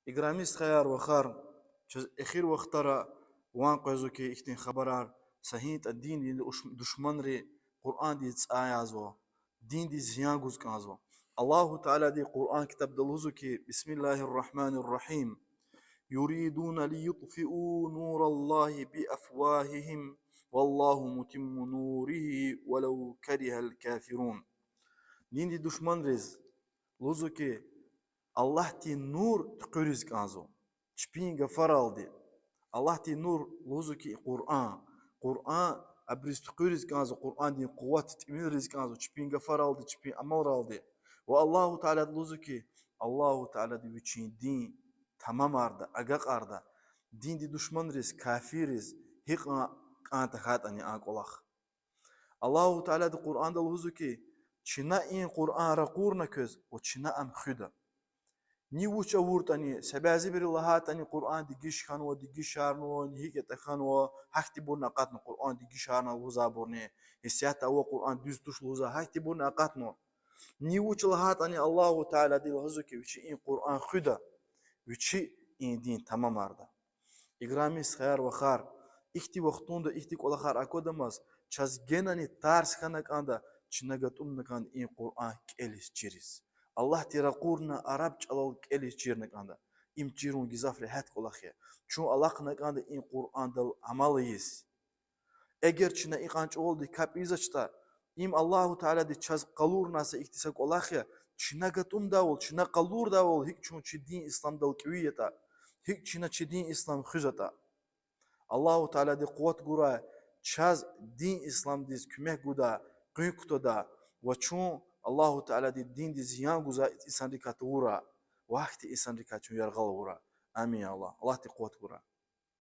إجراميس خيار وخار إخير وقترا وان قيزوكي إختين خبرار سهينت الدين دي دشمن ري قرآن دي تسايازو دين دي زيانغوز كازو الله تعالى دي قرآن كتاب دلوزوكي بسم الله الرحمن الرحيم يريدون ليطفئوا نور الله بأفواههم والله متم نوره ولو كره الكافرون دين دي دشمن ريز لوزوكي الله تي نور تقرز كازو شبين غفر دي الله تي نور لوزوكي قرآن أبرز تقرز كازو قرآن دي قوات تميل رز كازو شبين غفر دي شبين أمر دي والله تعالى لوزوكي الله تعالى دي وچين دين تمام أردا أجاق أردا دين دي دشمن رز كافر رز هيك أنت خات أني أقولخ الله تعالى دي قرآن دي لوزوكي چنا إن قرآن رقورنا كز وچنا أم خدا نيوش أورتني سبازي بر الله تاني قرآن ديجيش خانو ديجيش شارنو نهيك تخانو حكتي بورنا قاتنا قرآن ديجيش شارنا وزا بورني السيات أو قرآن دوز توش وزا حكتي بورنا قاتنا نيوش الله تاني الله تعالى دي الهزوكي وشي إن قرآن خدا وشي إن دين تمام أردا إجرامي خيار وخار إختي وقتون دا إختي كل خار أكو دماس چاز جناني تارس خانك آندا چنغت نكان إن قرآن كيلس جيريس الله ترى قورنا عرب جلال كيلس جيرنك آندا إم جيرون جزافر هات كل خير شو الله خنك آندا إن قرآن دل عمليس أجر چنا إقانج أول دي كاب إزاجتا إم الله تعالى دي چاز قلور ناسا إكتساق الله خير چنغت داول چنا قلور داول هيك چون چي دين إسلام دل كويتا هيك چنا چي دين إسلام خزتا الله تعالى دي قوة قرى چاز دين إسلام ديز كمه قدا قيقتو دا وچون الله تعالى دي الدين دي زيان قزا إسان ركات ورا وقت إسان ركات يرغل ورا آمين يا الله الله تقوة قرى